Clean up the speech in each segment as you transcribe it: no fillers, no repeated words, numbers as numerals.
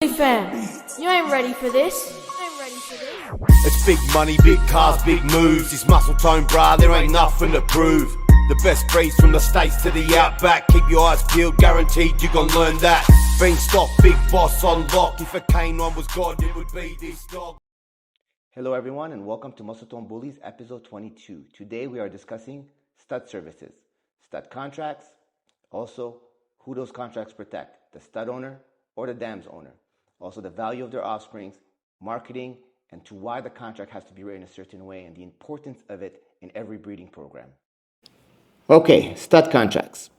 Hey fam, you ain't ready for this. It's big money, big cars, big moves. It's muscle tone, brah, there ain't nothing to prove. The best breeds from the States to the Outback. Keep your eyes peeled, guaranteed you gon' learn that. Beanstalk, big boss on lock. If a canine was God, it would be this dog. Hello everyone and welcome to Muscletonebullys episode 22. Today we are discussing stud services, stud contracts, also who those contracts protect, the stud owner or the dam's owner. Also the value of their offsprings, marketing, and to why the contract has to be written a certain way and the importance of it in every breeding program. Okay, stud contracts.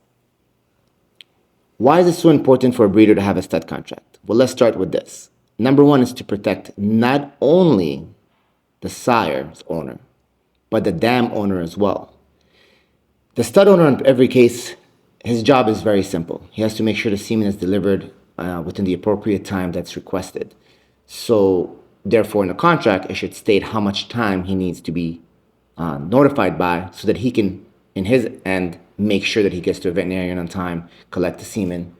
Why is it so important for a breeder to have a stud contract? Well, let's start with this. Number one is to protect not only the sire's owner, but the dam owner as well. The stud owner in every case, his job is very simple. He has to make sure the semen is delivered within the appropriate time that's requested. So therefore in the contract, it should state how much time he needs to be notified by so that he can, in his end, make sure that he gets to a veterinarian on time, collect the semen,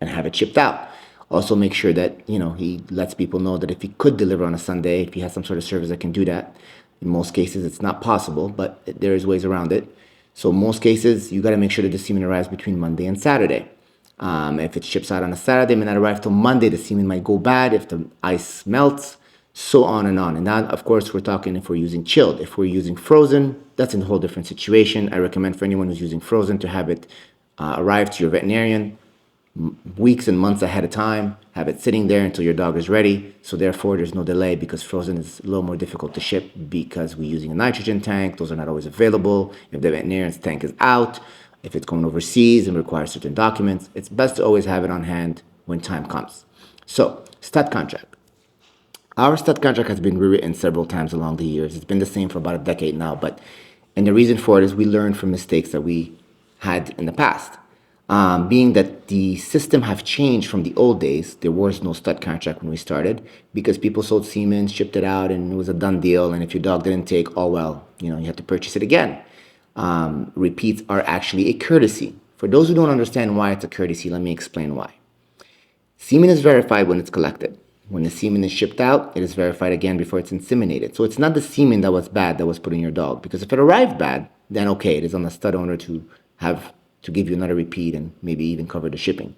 and have it shipped out. Also make sure that, he lets people know that if he could deliver on a Sunday, if he has some sort of service that can do that. In most cases, it's not possible, but there is ways around it. So in most cases, you got to make sure that the semen arrives between Monday and Saturday. If it ships out on a Saturday, it may not arrive till Monday. The semen might go bad if the ice melts, so on and on. And that, of course, we're talking if we're using chilled. If we're using frozen, that's a whole different situation. I recommend for anyone who's using frozen to have it arrive to your veterinarian weeks and months ahead of time. Have it sitting there until your dog is ready. So therefore, there's no delay because frozen is a little more difficult to ship because we're using a nitrogen tank. Those are not always available. If the veterinarian's tank is out, if it's going overseas and requires certain documents, it's best to always have it on hand when time comes. So, stud contract. Our stud contract has been rewritten several times along the years. It's been the same for about a decade now, and the reason for it is we learned from mistakes that we had in the past. Being that the system have changed from the old days, there was no stud contract when we started because people sold semen, shipped it out, and it was a done deal. And if your dog didn't take, you had to purchase it again. Repeats are actually a courtesy. For those who don't understand why it's a courtesy, let me explain why. Semen is verified when it's collected. When the semen is shipped out, it is verified again before it's inseminated. So it's not the semen that was bad that was put in your dog. Because if it arrived bad, then okay, it is on the stud owner to give you another repeat and maybe even cover the shipping.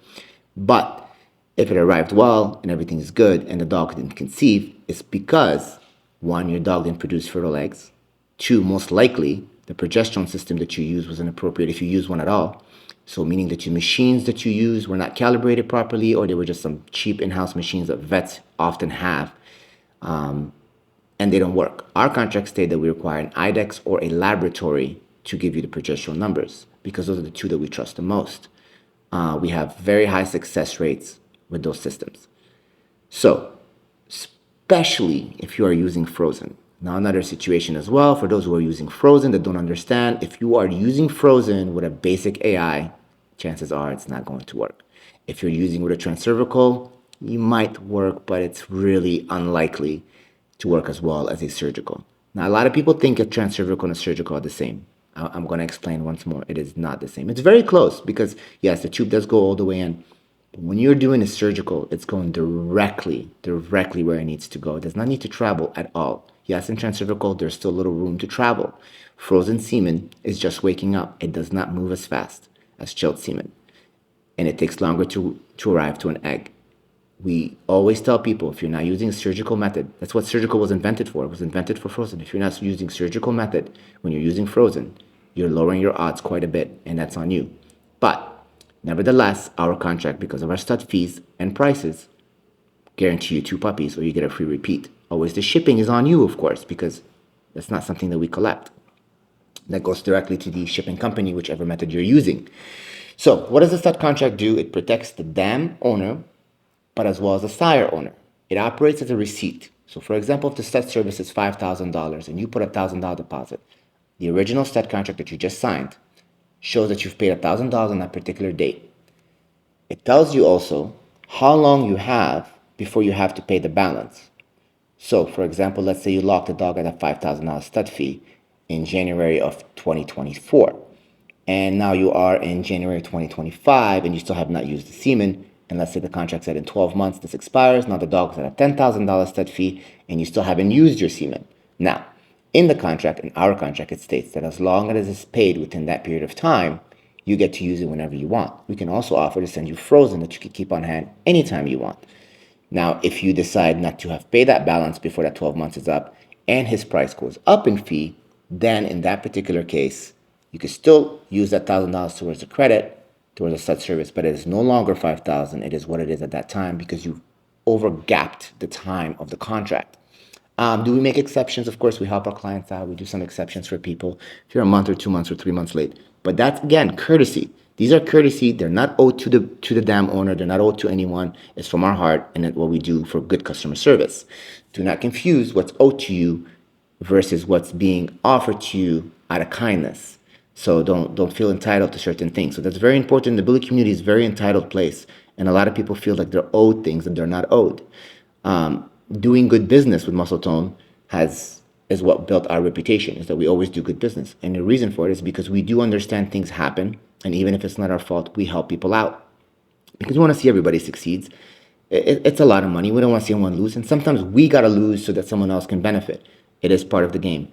But if it arrived well and everything is good and the dog didn't conceive, it's because, one, your dog didn't produce fertile eggs. Two, most likely, the progesterone system that you used was inappropriate if you use one at all. So meaning that your machines that you use were not calibrated properly or they were just some cheap in-house machines that vets often have, and they don't work. Our contract state that we require an IDEX or a laboratory to give you the progesterone numbers because those are the two that we trust the most. We have very high success rates with those systems. So, especially if you are using frozen. Now, another situation as well, for those who are using frozen that don't understand, if you are using frozen with a basic AI, chances are it's not going to work. If you're using with a transcervical, you might work, but it's really unlikely to work as well as a surgical. Now, a lot of people think a transcervical and a surgical are the same. I'm going to explain once more. It is not the same. It's very close because, yes, the tube does go all the way in. But when you're doing a surgical, it's going directly where it needs to go. It does not need to travel at all. Yes, in transcervical, there's still little room to travel. Frozen semen is just waking up. It does not move as fast as chilled semen. And it takes longer to arrive to an egg. We always tell people, if you're not using a surgical method, that's what surgical was invented for. It was invented for frozen. If you're not using surgical method, when you're using frozen, you're lowering your odds quite a bit, and that's on you. But nevertheless, our contract, because of our stud fees and prices, guarantee you 2 puppies or you get a free repeat. Always the shipping is on you, of course, because that's not something that we collect. That goes directly to the shipping company, whichever method you're using. So what does the stud contract do? It protects the dam owner, but as well as the sire owner. It operates as a receipt. So for example, if the stud service is $5,000 and you put a $1,000 deposit, the original stud contract that you just signed shows that you've paid $1,000 on that particular date. It tells you also how long you have before you have to pay the balance. So, for example, let's say you lock the dog at a $5,000 stud fee in January of 2024. And now you are in January 2025 and you still have not used the semen. and let's say the contract said in 12 months this expires, now the dog's at a $10,000 stud fee, and you still haven't used your semen. Now, in the contract, in our contract, it states that as long as it's paid within that period of time, you get to use it whenever you want. We can also offer to send you frozen that you can keep on hand anytime you want. Now, if you decide not to have paid that balance before that 12 months is up and his price goes up in fee, then in that particular case, you can still use that $1,000 towards the credit, towards a stud service, but it is no longer $5,000. It is what it is at that time because you overgapped the time of the contract. Do we make exceptions? Of course, we help our clients out. We do some exceptions for people if you're a month or 2 months or 3 months late. But that's, again, courtesy. These are courtesy. They're not owed to the dam owner. They're not owed to anyone. It's from our heart and what we do for good customer service. Do not confuse what's owed to you versus what's being offered to you out of kindness. So don't feel entitled to certain things. So that's very important. The bully community is a very entitled place, and a lot of people feel like they're owed things that they're not owed. Doing good business with Muscletone is what built our reputation, is that we always do good business. And the reason for it is because we do understand things happen, and even if it's not our fault, we help people out. Because we want to see everybody succeeds. It's a lot of money. We don't want to see anyone lose. And sometimes we got to lose so that someone else can benefit. It is part of the game.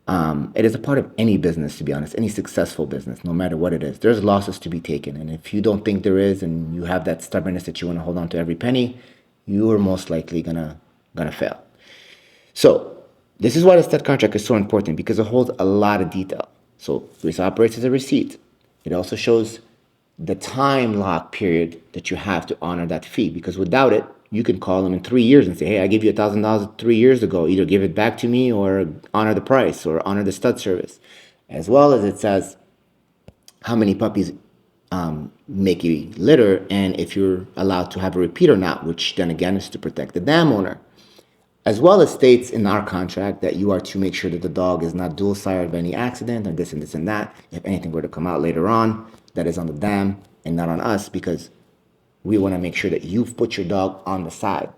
It is a part of any business, to be honest, any successful business, no matter what it is. There's losses to be taken. And if you don't think there is, and you have that stubbornness that you want to hold on to every penny, you are most likely gonna fail. So this is why the stud contract is so important, because it holds a lot of detail. So this operates as a receipt. It also shows the time lock period that you have to honor that fee, because without it, you can call them in 3 years and say, hey, I gave you $1,000 3 years ago. Either give it back to me or honor the price or honor the stud service. As well as it says how many puppies make a litter and if you're allowed to have a repeat or not, which then again is to protect the dam owner. As well as states in our contract that you are to make sure that the dog is not dual sired by any accident and this and that. If anything were to come out later on, that is on the dam and not on us, because we want to make sure that you've put your dog on the side.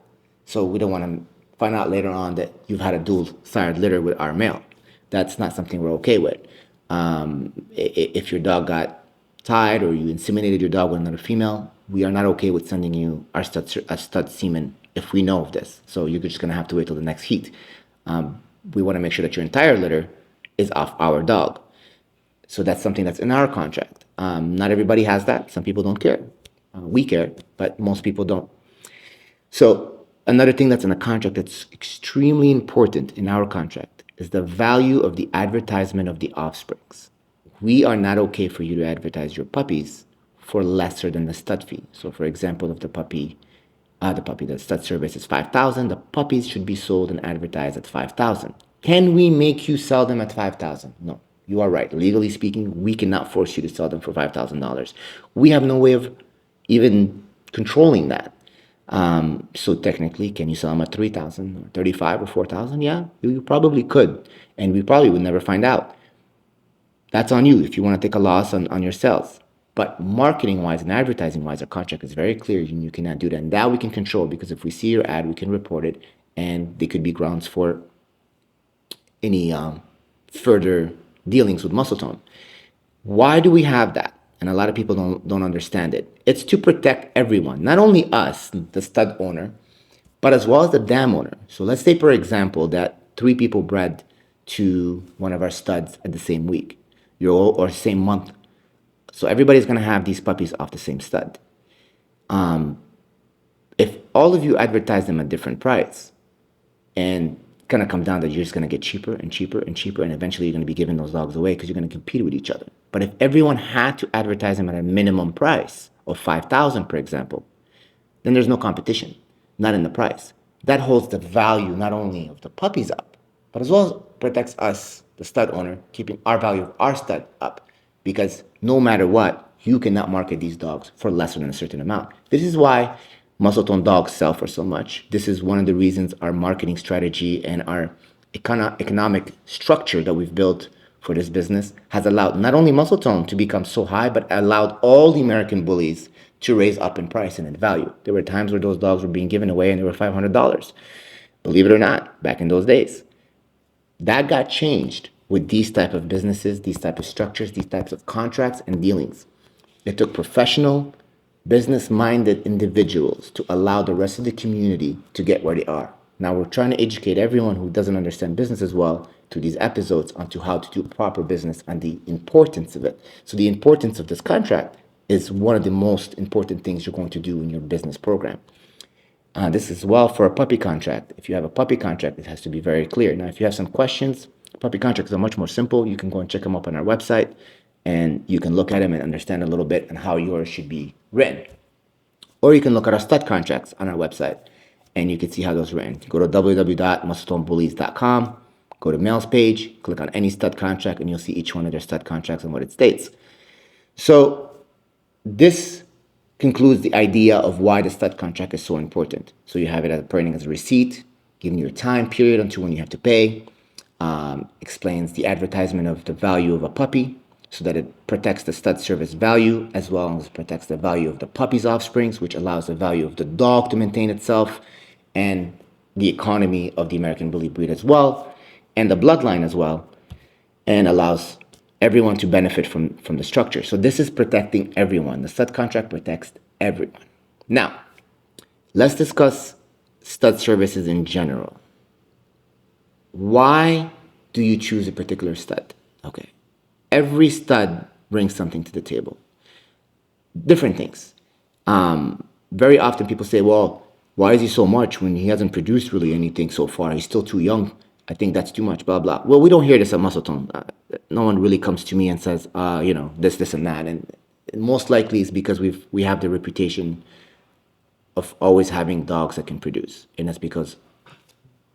So we don't want to find out later on that you've had a dual sired litter with our male. That's not something we're okay with. If your dog got tied or you inseminated your dog with another female, we are not okay with sending you our stud semen if we know of this. So you're just going to have to wait till the next heat. We want to make sure that your entire litter is off our dog. So that's something that's in our contract. Not everybody has that. Some people don't care. We care, but most people don't. So another thing that's in the contract that's extremely important in our contract is the value of the advertisement of the offsprings. We are not okay for you to advertise your puppies for lesser than the stud fee. So for example, if the stud service is $5,000, the puppies should be sold and advertised at $5,000. Can we make you sell them at $5,000? No, you are right. Legally speaking, we cannot force you to sell them for $5,000. We have no way of even controlling that. So technically, can you sell them at $3,000 or $35,000 or $4,000? Yeah, you probably could, and we probably would never find out. That's on you if you want to take a loss on your sales. But marketing-wise and advertising-wise, our contract is very clear. You cannot do that. And that we can control, because if we see your ad, we can report it, and they could be grounds for any further dealings with Muscletone. Why do we have that? And a lot of people don't understand it. It's to protect everyone, not only us, the stud owner, but as well as the dam owner. So let's say, for example, that 3 people bred to one of our studs at the same week, or same month. So everybody's going to have these puppies off the same stud. If all of you advertise them at different price, and going to come down that you're just going to get cheaper and cheaper and cheaper, and eventually you're going to be giving those dogs away because you're going to compete with each other. But if everyone had to advertise them at a minimum price of $5,000, for example, then there's no competition, not in the price. That holds the value not only of the puppies up, but as well as protects us, the stud owner, keeping our value of our stud up. Because no matter what, you cannot market these dogs for lesser than a certain amount. This is why Muscletone dogs sell for so much. This is one of the reasons our marketing strategy and our economic structure that we've built for this business has allowed not only Muscletone to become so high, but allowed all the American bullies to raise up in price and in value. There were times where those dogs were being given away and they were $500. Believe it or not, back in those days. That got changed with these type of businesses, these type of structures, these types of contracts and dealings. It took professional business-minded individuals to allow the rest of the community to get where they are. Now we're trying to educate everyone who doesn't understand business as well to these episodes onto how to do proper business and the importance of it. So the importance of this contract is one of the most important things you're going to do in your business program. This is well for a puppy contract. If you have a puppy contract, it has to be very clear. Now, if you have some questions, puppy contracts are much more simple. You can go and check them up on our website, and you can look at them and understand a little bit on how yours should be written. Or you can look at our stud contracts on our website, and you can see how those are written. Go to www.muscletonebullys.com, go to mails page, click on any stud contract, and you'll see each one of their stud contracts and what it states. So this concludes the idea of why the stud contract is so important. So you have it as printing as a receipt, giving you a time period until when you have to pay, explains the advertisement of the value of a puppy so that it protects the stud service value as well as protects the value of the puppy's offsprings, which allows the value of the dog to maintain itself and the economy of the American Bully breed as well, and the bloodline as well, and allows everyone to benefit from the structure. So this is protecting everyone. The stud contract protects everyone. Now, let's discuss stud services in general. Why do you choose a particular stud? Okay. Every stud brings something to the table. Different things. Very often people say, well, why is he so much when he hasn't produced really anything so far? He's still too young. I think that's too much, blah, blah. Well, we don't hear this at Muscletone. No one really comes to me and says, this, and that. And most likely it's because we have the reputation of always having dogs that can produce. And that's because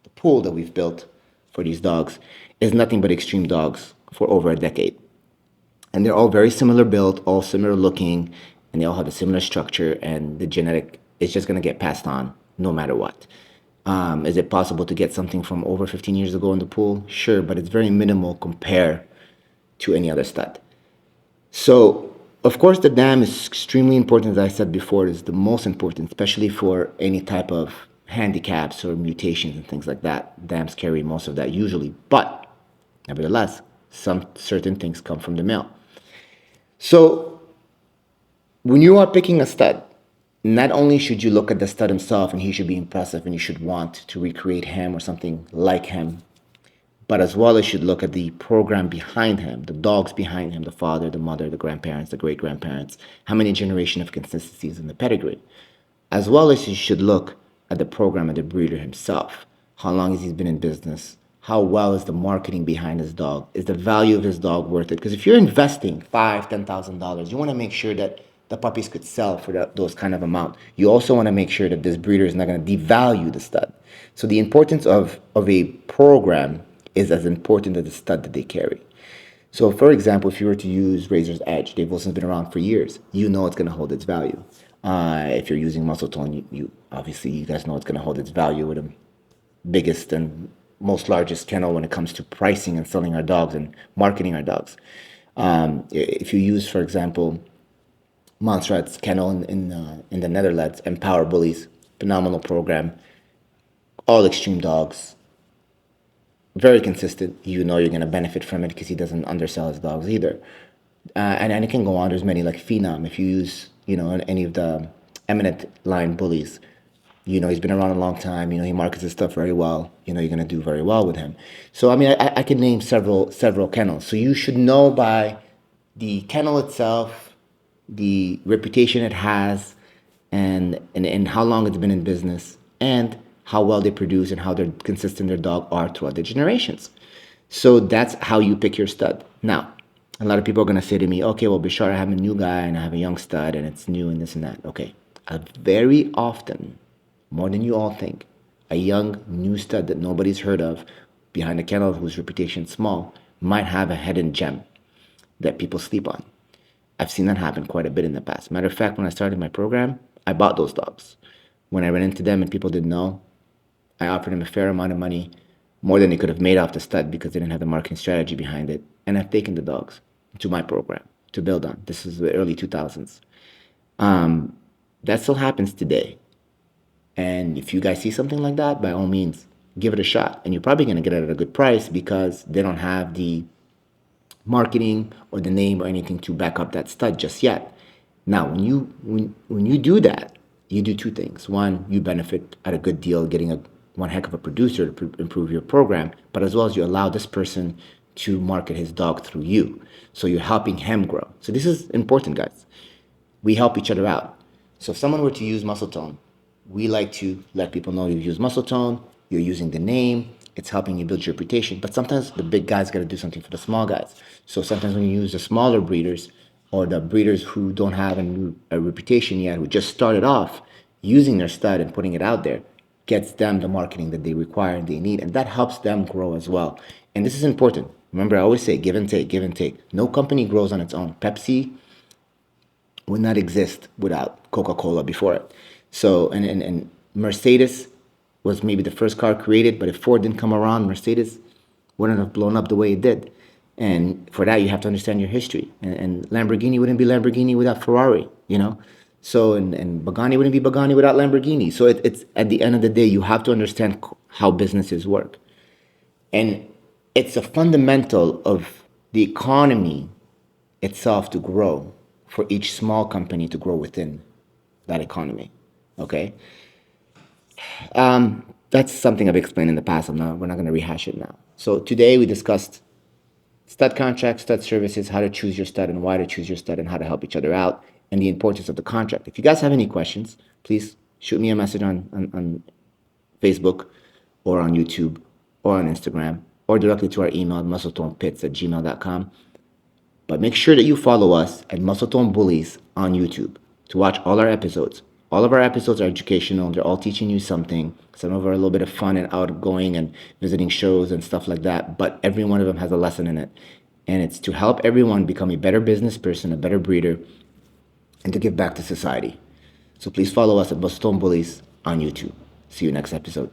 the pool that we've built for these dogs is nothing but extreme dogs for over a decade. And they're all very similar built, all similar looking, and they all have a similar structure, and the genetic is just going to get passed on no matter what. Is it possible to get something from over 15 years ago in the pool? Sure, but it's very minimal compared to any other stud. So, of course, the dam is extremely important. As I said before, it's the most important, especially for any type of handicaps or mutations and things like that. Dams carry most of that usually, but nevertheless, some certain things come from the male. So, when you are picking a stud, not only should you look at the stud himself and he should be impressive and you should want to recreate him or something like him, but as well as should look at the program behind him, the dogs behind him, the father, the mother, the grandparents, the great-grandparents, how many generations of consistencies in the pedigree. As well as you should look at the program of the breeder himself. How long has he been in business? How well is the marketing behind his dog? Is the value of his dog worth it? Because if you're investing $5,000, $10,000, you want to make sure that the puppies could sell for those kind of amount. You also want to make sure that this breeder is not going to devalue the stud. So the importance of a program is as important as the stud that they carry. So for example, if you were to use Razor's Edge, they've also been around for years. You know it's going to hold its value. If you're using Muscletone, you obviously you guys know it's going to hold its value with the biggest and most largest kennel when it comes to pricing and selling our dogs and marketing our dogs. If you use, for example, Montserrat's kennel in the Netherlands, Empower Bullies, phenomenal program, all extreme dogs, very consistent. You know you're going to benefit from it because he doesn't undersell his dogs either. And it can go on. There's many like Phenom. If you use, any of the eminent line bullies, he's been around a long time. He markets his stuff very well. You're going to do very well with him. So, I can name several kennels. So you should know by the kennel itself, the reputation it has, and how long it's been in business, and how well they produce and how they're consistent their dog are throughout the generations. So that's how you pick your stud. Now, a lot of people are going to say to me, okay, well, Bashar, I have a new guy and I have a young stud and it's new and this and that. Okay, very often, more than you all think, a young new stud that nobody's heard of behind a kennel whose reputation is small might have a hidden gem that people sleep on. I've seen that happen quite a bit in the past. Matter of fact, when I started my program, I bought those dogs. When I ran into them and people didn't know, I offered them a fair amount of money, more than they could have made off the stud because they didn't have the marketing strategy behind it. And I've taken the dogs to my program to build on. This is the early 2000s. That still happens today. And if you guys see something like that, by all means, give it a shot. And you're probably going to get it at a good price because they don't have the marketing or the name or anything to back up that stud just yet. Now, when you do that, you do two things. One, you benefit at a good deal, getting one heck of a producer to improve your program, but as well as you allow this person to market his dog through you. So you're helping him grow. So this is important, guys. We help each other out. So if someone were to use Muscletone, we like to let people know you've used Muscletone, you're using the name, it's helping you build your reputation. But sometimes the big guys got to do something for the small guys. So sometimes when you use the smaller breeders or the breeders who don't have a reputation yet, who just started off, using their stud and putting it out there gets them the marketing that they require and they need, and that helps them grow as well. And this is important. Remember, I always say give and take, give and take. No company grows on its own. Pepsi would not exist without Coca-Cola before it. So, and Mercedes was maybe the first car created, but if Ford didn't come around, Mercedes wouldn't have blown up the way it did. And for that, you have to understand your history. And Lamborghini wouldn't be Lamborghini without Ferrari, you know? So, and Pagani wouldn't be Pagani without Lamborghini. So it's at the end of the day, you have to understand how businesses work. And it's a fundamental of the economy itself to grow, for each small company to grow within that economy. Okay? That's something I've explained in the past. We're not going to rehash it now. So today we discussed stud contracts, stud services, how to choose your stud and why to choose your stud and how to help each other out, and the importance of the contract. If you guys have any questions, please shoot me a message on Facebook or on YouTube or on Instagram or directly to our email, muscletonepits@gmail.com. But make sure that you follow us at Muscletonebullys on YouTube to watch all our episodes. All of our episodes are educational. They're all teaching you something. Some of them are a little bit of fun and outgoing and visiting shows and stuff like that. But every one of them has a lesson in it. And it's to help everyone become a better business person, a better breeder, and to give back to society. So please follow us at Muscletonebullys on YouTube. See you next episode.